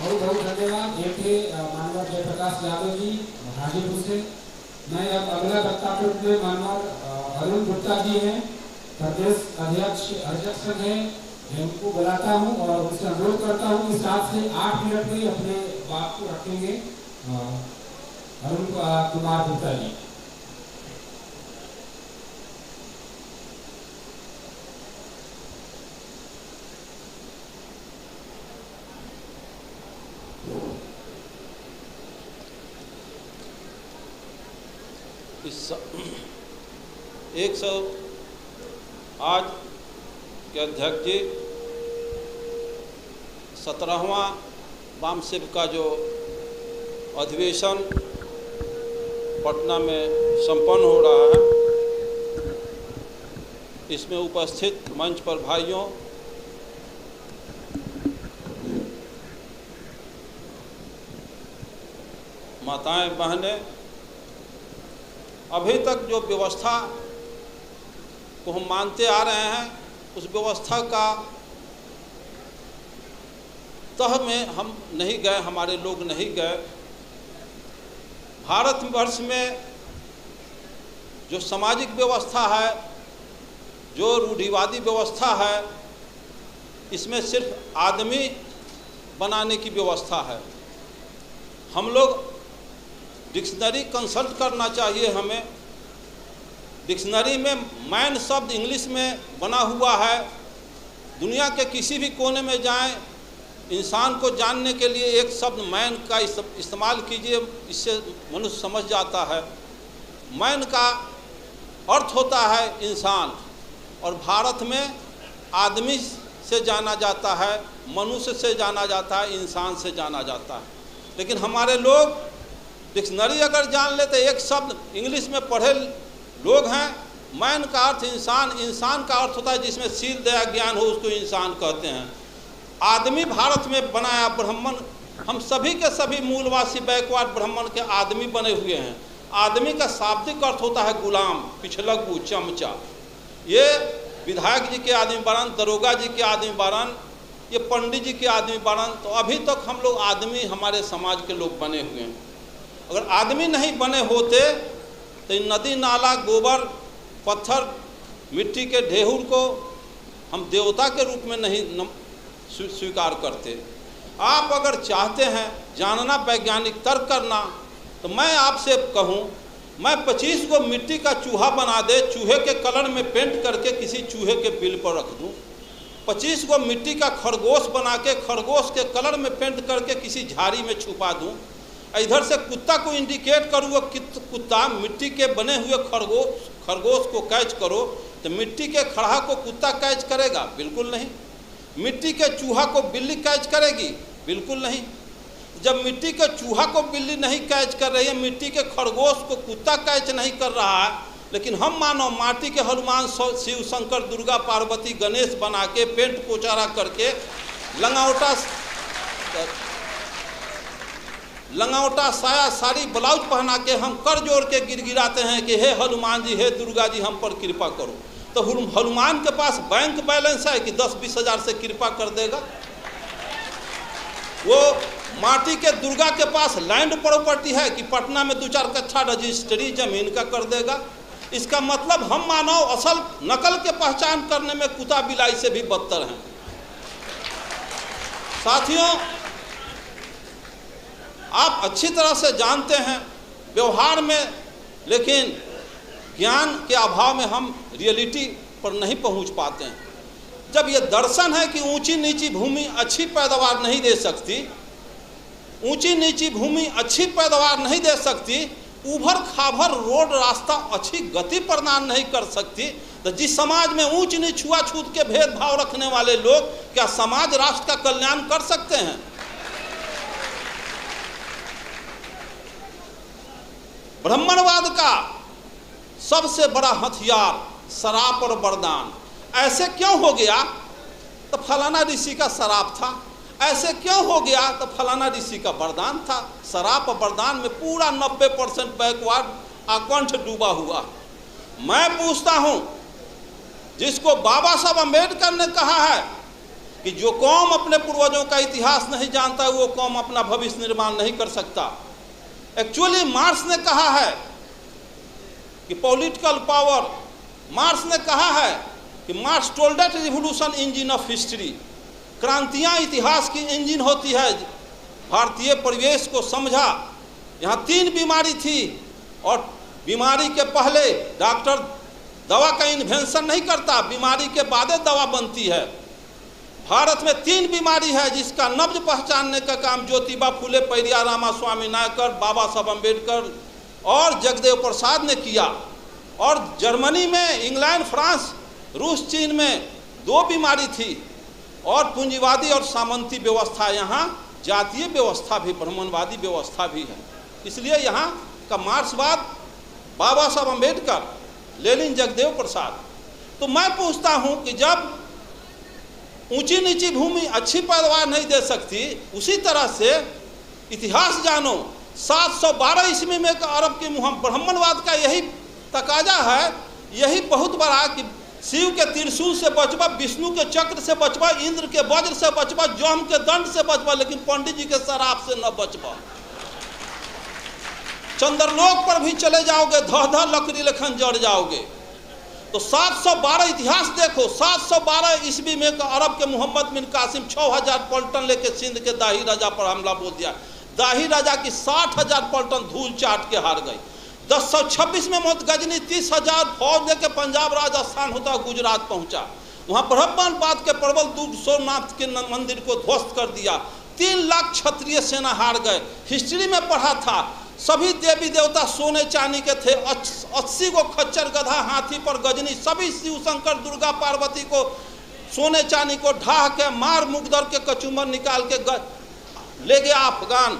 बहुत बहुत धन्यवाद। एक थे मानवर जयप्रकाश यादव जी हाजीपुर से। मैं अब अगला वक्ता के रूप में मानवर अरुण गुप्ता जी हैं, प्रदेश अध्यक्ष हैं, उनको बुलाता हूँ और उनसे अनुरोध करता हूँ कि 7 से 8 मिनट में अपने बात को रखेंगे। अरुण कुमार गुप्ता जी। आज के अध्यक्ष जी 17वां वामशिव का जो अधिवेशन पटना में संपन्न हो रहा है, इसमें उपस्थित मंच पर भाइयों, माताएं, बहनें, अभी तक जो व्यवस्था को हम मानते आ रहे हैं, उस व्यवस्था का तह में हम नहीं गए, हमारे लोग नहीं गए। भारतवर्ष में जो सामाजिक व्यवस्था है, जो रूढ़िवादी व्यवस्था है, इसमें सिर्फ आदमी बनाने की व्यवस्था है। हम लोग डिक्शनरी कंसल्ट करना चाहिए हमें। डिक्शनरी में मैन शब्द इंग्लिश में बना हुआ है। दुनिया के किसी भी कोने में जाएं, इंसान को जानने के लिए एक शब्द मैन का इस्तेमाल कीजिए, इससे मनुष्य समझ जाता है। मैन का अर्थ होता है इंसान, और भारत में आदमी से जाना जाता है, मनुष्य से जाना जाता है, इंसान से जाना जाता है। लेकिन हमारे लोग डिक्शनरी अगर जान लेते, एक शब्द इंग्लिश में पढ़े लोग हैं, मैन का अर्थ इंसान, इंसान का अर्थ होता है जिसमें शील दया ज्ञान हो, उसको इंसान कहते हैं। आदमी भारत में बनाया ब्राह्मण, हम सभी के सभी मूलवासी बैकवर्ड ब्राह्मण के आदमी बने हुए हैं। आदमी का शाब्दिक अर्थ होता है गुलाम, पिछलग्गू, चमचा। ये विधायक जी के आदमी बारन, दरोगा जी के आदमी बारन, ये पंडित जी के आदमी बारन। तो अभी तक हम लोग आदमी, हमारे समाज के लोग बने हुए हैं। अगर आदमी नहीं बने होते तो नदी नाला, गोबर, पत्थर, मिट्टी के ढेहुर को हम देवता के रूप में नहीं स्वीकार करते। आप अगर चाहते हैं जानना, वैज्ञानिक तर्क करना, तो मैं आपसे कहूं, मैं 25 को मिट्टी का चूहा बना दे, चूहे के कलर में पेंट करके किसी चूहे के बिल पर रख दूं। 25 को मिट्टी का खरगोश बना के, खरगोश के कलर में पेंट करके किसी झाड़ी में छुपा दूं। इधर से कुत्ता को इंडिकेट करूँ, वो कुत्ता मिट्टी के बने हुए खरगोश को कैच करो, तो मिट्टी के खड़हा को कुत्ता कैच करेगा? बिल्कुल नहीं। मिट्टी के चूहा को बिल्ली कैच करेगी? बिल्कुल नहीं। जब मिट्टी के चूहा को बिल्ली नहीं कैच कर रही है, मिट्टी के खरगोश को कुत्ता कैच नहीं कर रहा है, लेकिन हम मानो माटी के हनुमान, शिव, शंकर, दुर्गा, पार्वती, गणेश बना के, पेंट पोचारा करके, लंगौटा साया साड़ी ब्लाउज पहना के हम कर जोड़ के गिड़गिड़ाते हैं कि हे हनुमान जी, हे दुर्गा जी, हम पर कृपा करो। तो हनुमान के पास बैंक बैलेंस है कि 10-20 हज़ार से कृपा कर देगा? वो माटी के दुर्गा के पास लैंड प्रॉपर्टी है कि पटना में 2-4 कट्ठा रजिस्ट्री जमीन का कर देगा? इसका मतलब हम मानव असल नकल के पहचान करने में कुत्ता बिलाई से भी बदतर हैं। साथियों, आप अच्छी तरह से जानते हैं व्यवहार में, लेकिन ज्ञान के अभाव में हम रियलिटी पर नहीं पहुंच पाते हैं। जब ये दर्शन है कि ऊंची नीची भूमि अच्छी पैदावार नहीं दे सकती, ऊंची नीची भूमि अच्छी पैदावार नहीं दे सकती, उभर खाभर रोड रास्ता अच्छी गति प्रदान नहीं कर सकती, तो जिस समाज में ऊंच नीच छुआछूत के भेदभाव रखने वाले लोग, क्या समाज राष्ट्र का कल्याण कर सकते हैं? ब्राह्मणवाद का सबसे बड़ा हथियार शराब और वरदान। ऐसे क्यों हो गया? तो फलाना ऋषि का शराब था। ऐसे क्यों हो गया? तो फलाना ऋषि का वरदान था। शराब और वरदान में पूरा 90% बैकवर्ड आकंठ डूबा हुआ। मैं पूछता हूं, जिसको बाबा साहब अम्बेडकर ने कहा है कि जो कौम अपने पूर्वजों का इतिहास नहीं जानता वो कौम अपना भविष्य निर्माण नहीं कर सकता। एक्चुअली मार्क्स ने कहा है कि पॉलिटिकल पावर, मार्क्स ने कहा है कि Marx told that revolution engine of history, क्रांतियाँ इतिहास की इंजन होती है। भारतीय परिवेश को समझा, यहाँ 3 बीमारी थी और बीमारी के पहले डॉक्टर दवा का इन्वेंशन नहीं करता, बीमारी के बाद दवा बनती है। भारत में 3 बीमारी है जिसका नब्ज पहचानने का काम ज्योतिबा फुले, पेरियार रामास्वामी नायकर, बाबा साहब अम्बेडकर और जगदेव प्रसाद ने किया। और जर्मनी में, इंग्लैंड, फ्रांस, रूस, चीन में 2 बीमारी थी। और पूंजीवादी और सामंती व्यवस्था, यहाँ जातीय व्यवस्था भी, ब्राह्मणवादी व्यवस्था भी है। इसलिए यहाँ का मार्क्सवाद, बाबा साहब अम्बेडकर, लेनिन, जगदेव प्रसाद। तो मैं पूछता हूँ कि जब ऊंची नीची भूमि अच्छी पैदावार नहीं दे सकती, उसी तरह से इतिहास जानो। 712 ईस्वी में अरब के ब्राह्मणवाद का यही तकाजा है, यही बहुत बड़ा कि शिव के त्रिशूल से बचबा, विष्णु के चक्र से बचबा, इंद्र के वज्र से बचबा, जम के दंड से बचबा, लेकिन पंडित जी के शराब से न बचबा। चंद्रलोक पर भी चले जाओगे, धह लकड़ी लेखन जड़ जाओगे। तो 712 इतिहास देखो, 712 ईस्वी में अरब के मोहम्मद बिन कासिम 6000 पलटन लेके सिंध के दाही राजा पर हमला बोल दिया। दाही राजा की 60,000 पलटन धूल चाट के हार गई। 1026 में मोहम्मद गजनी 30,000 फौज लेके पंजाब, राजस्थान होता हुआ गुजरात पहुंचा। वहाँ ब्रह्मवाद के प्रबल दूत सोमनाथ के मंदिर को ध्वस्त कर दिया। 3 लाख क्षत्रिय सेना हार गए। हिस्ट्री में पढ़ा था, सभी देवी देवता सोने चांदी के थे। 80 को खच्चर, गधा, हाथी पर गजनी, सभी शिव शंकर, दुर्गा, पार्वती को सोने चांदी को ढाह के मार मुगदर के कचूमर निकाल के ले गया अफगान।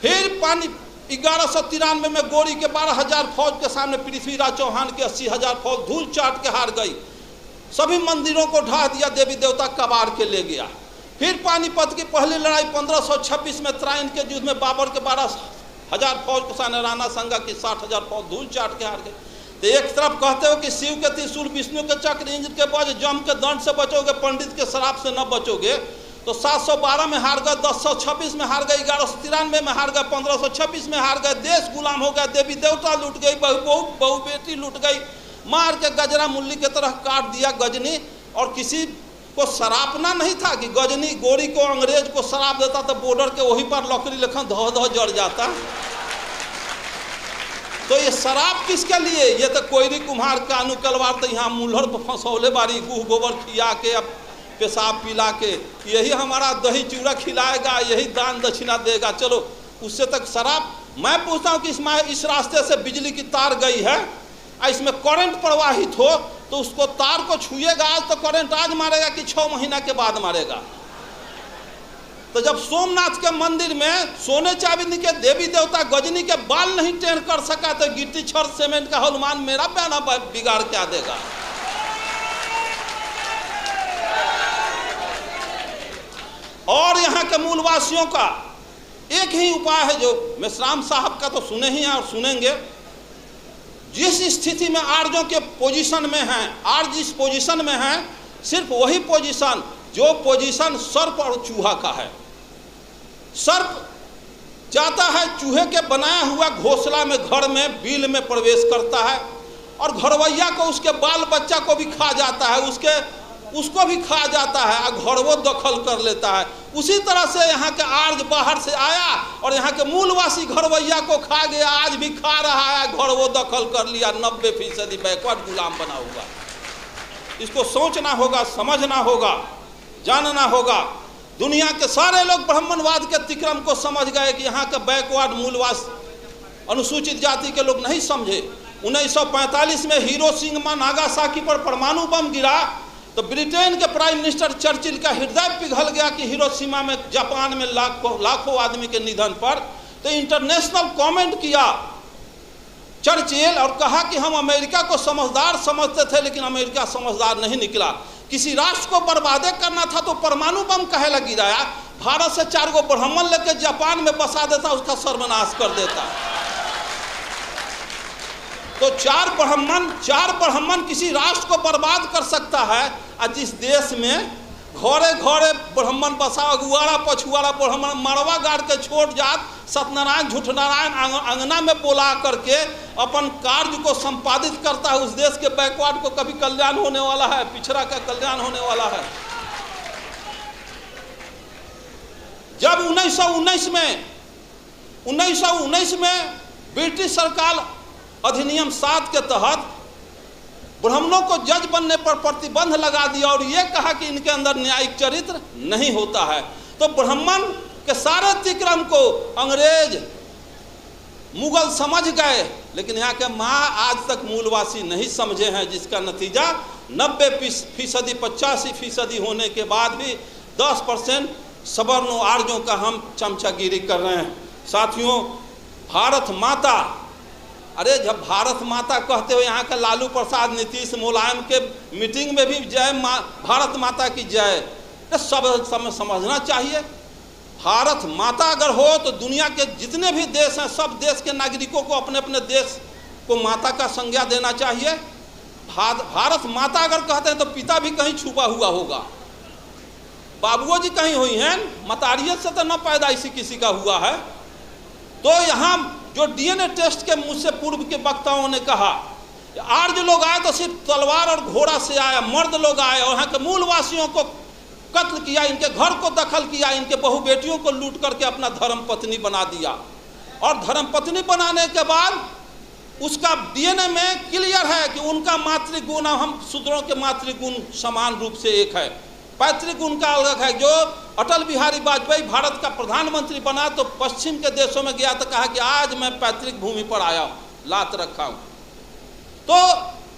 फिर पानी 1193 में गोरी के 12,000 फौज के सामने पृथ्वीराज चौहान के 80,000 फौज धूल चाट के हार गई। सभी मंदिरों को ढाह दिया, देवी देवता कबाड़ के ले गया। फिर पानीपत की पहली लड़ाई 1526 में त्राइन के युद्ध में बाबर के 12,000 फौज के सामने राणा संगा की 60,000 फौज धूल चाट के हार गई। तो एक तरफ कहते हो कि शिव के त्रिशूल, विष्णु के चक्र, इंद्र के वज्र, जम के दंड से बचोगे, पंडित के शराब से न बचोगे। तो 712 में हार गए, 1026 में हार गए, 1193 में हार गए, 1526 में हार गए। देश गुलाम हो गया, देवी देवता लूट गई, बहु बेटी लूट गई, मार के गजरा मुल्ली की तरह काट दिया गजनी। और किसी को सरापना नहीं था कि गजनी गोरी को अंग्रेज को शराब देता तो बॉर्डर के वहीं पर लकड़ी लेखन धो जड़ जाता। तो ये शराब किसके लिए? ये तो कोयरी कुम्हार का अनुकलवार तो यहाँ मुल्हर पर फंसौले बारी, गुह गोबर खिया के, अब पेशाब पिला के, यही हमारा दही चूड़ा खिलाएगा, यही दान दक्षिणा देगा, चलो उससे तक शराब। मैं पूछता हूँ कि इस रास्ते से बिजली की तार गई है, इसमें करंट प्रवाहित हो तो उसको तार को छुएगा आज तो करंट आज मारेगा कि 6 महीना के बाद मारेगा? तो जब सोमनाथ के मंदिर में सोने चांदी के देवी देवता गजनी के बाल नहीं टेढ़ कर सका तो गिट्टी छड़ सीमेंट का हनुमान मेरा पैना बिगाड़ क्या देगा? और यहाँ के मूलवासियों का एक ही उपाय है जो मेश्राम साहब का तो सुने ही हैं और सुनेंगे। जिस स्थिति में आर्यों के पोजीशन में हैं, आर्य जिस पोजीशन में हैं, सिर्फ वही पोजीशन जो पोजीशन सर्प और चूहा का है। सर्प जाता है चूहे के बनाया हुआ घोंसला में, घर में, बिल में प्रवेश करता है और घरवैया को, उसके बाल बच्चा को भी खा जाता है, उसको भी खा जाता है और घरवो दखल कर लेता है। उसी तरह से यहाँ के आर्य बाहर से आया और यहाँ के मूलवासी घरवैया को खा गया, आज भी खा रहा है, घरवो दखल कर लिया। 90% बैकवर्ड गुलाम बना हुआ। इसको सोचना होगा, समझना होगा, जानना होगा। दुनिया के सारे लोग ब्राह्मणवाद के अतिक्रम को समझ गए कि यहाँ के बैकवर्ड मूलवास अनुसूचित जाति के लोग नहीं समझे। 1945 में हिरोशिमा नागासाकी पर परमाणु बम गिरा तो ब्रिटेन के प्राइम मिनिस्टर चर्चिल का हृदय पिघल गया कि हिरोशिमा में, जापान में लाखों आदमी के निधन पर। तो इंटरनेशनल कमेंट किया चर्चिल और कहा कि हम अमेरिका को समझदार समझते थे लेकिन अमेरिका समझदार नहीं निकला। किसी राष्ट्र को बर्बादे करना था तो परमाणु बम काहे लग गिराया? भारत से 4 गो ब्राह्मण लेकर जापान में बसा देता, उसका सर्वनाश कर देता। तो 4 ब्राह्मण किसी राष्ट्र को बर्बाद कर सकता है। और जिस देश में घरे घरे ब्राह्मण बसा, अगुआरा पछुआरा ब्राह्मण मरवा गाड़ के छोड़ जात सत्यनारायण झूठनारायण अंगना में बोला करके अपन कार्य को संपादित करता है। उस देश के बैकवर्ड को कभी कल्याण होने वाला है, पिछड़ा का कल्याण होने वाला है। जब 1919 में ब्रिटिश सरकार अधिनियम 7 के तहत ब्राह्मणों को जज बनने पर प्रतिबंध लगा दिया और ये कहा कि इनके अंदर न्यायिक चरित्र नहीं होता है, तो ब्राह्मण के सारे अतिक्रम को अंग्रेज मुगल समझ गए, लेकिन यहाँ के माँ आज तक मूलवासी नहीं समझे हैं, जिसका नतीजा 90% 85% होने के बाद भी 10% सवर्णों आर्यों का हम चमचागिरी कर रहे हैं। साथियों, भारत माता, अरे जब भारत माता कहते हो, यहाँ का लालू प्रसाद नीतीश मुलायम के मीटिंग में भी जय भारत माता की जय, सब समझना चाहिए। भारत माता अगर हो तो दुनिया के जितने भी देश हैं, सब देश के नागरिकों को अपने अपने देश को माता का संज्ञा देना चाहिए। भारत माता अगर कहते हैं तो पिता भी कहीं छुपा हुआ होगा, बाबुओ जी कहीं हुई हैं, मतारियत से तो न पैदाइशी किसी का हुआ है। तो यहाँ जो डीएनए टेस्ट के मुझसे पूर्व के वक्ताओं ने कहा, आर्य लोग आए तो सिर्फ तलवार और घोड़ा से आया, मर्द लोग आए और यहाँ के मूलवासियों को कत्ल किया, इनके घर को दखल किया, इनके बहु बेटियों को लूट करके अपना धर्म पत्नी बना दिया। और धर्म पत्नी बनाने के बाद उसका डीएनए में क्लियर है कि उनका मातृगुण, हम शूद्रों के मातृगुण समान रूप से एक है, पैतृक गुण का अलग है। जो अटल बिहारी वाजपेयी भारत का प्रधानमंत्री बना तो पश्चिम के देशों में गया तो कहा कि आज मैं पैतृक भूमि पर आया हूँ, लात रखा हूँ। तो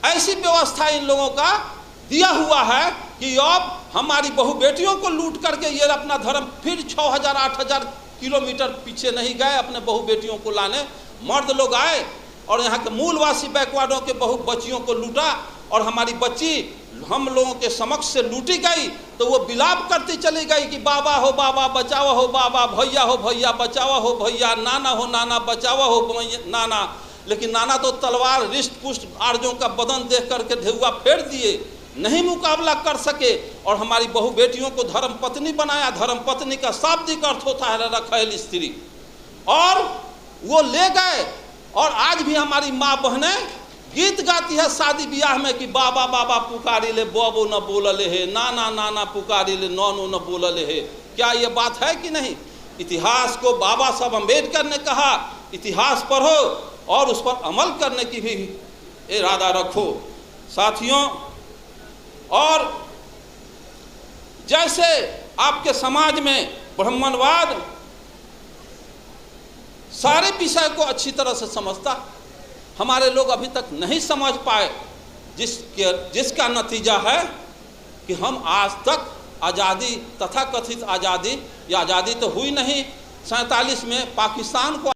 ऐसी व्यवस्था इन लोगों का दिया हुआ है कि अब हमारी बहु बेटियों को लूट करके ये अपना धर्म फिर 6000-8000 किलोमीटर पीछे नहीं गए अपने बहु बेटियों को लाने। मर्द लोग आए और यहाँ के मूलवासी बैकवर्डों के बहु बच्चियों को लूटा और हमारी बच्ची हम लोगों के समक्ष से लूटी गई तो वो विलाप करती चली गई कि बाबा हो बाबा बचावा हो बाबा, भैया हो भैया बचावा हो भैया, नाना हो नाना बचावा हो नाना। लेकिन नाना तो तलवार रिष्ट पुष्ट आर्यों का बदन देख करके ढेउआ फेर दिए, नहीं मुकाबला कर सके और हमारी बहु बेटियों को धर्म पत्नी बनाया। धर्म पत्नी का शाब्दिक अर्थ होता है रखैल स्त्री, और वो ले गए। और आज भी हमारी माँ बहनें गीत गाती है शादी ब्याह में कि बाबा बाबा पुकारी ले बबो न बोलले है, नाना नाना पुकारी ले नौनो न बोलले है। क्या ये बात है कि नहीं? इतिहास को बाबा साहब अम्बेडकर ने कहा, इतिहास पढ़ो और उस पर अमल करने की भी इरादा रखो साथियों। और जैसे आपके समाज में ब्राह्मणवाद सारे विषय को अच्छी तरह से समझता, हमारे लोग अभी तक नहीं समझ पाए, जिसका नतीजा है कि हम आज तक आज़ादी, तथाकथित आज़ादी, या आज़ादी तो हुई नहीं, 47 में पाकिस्तान को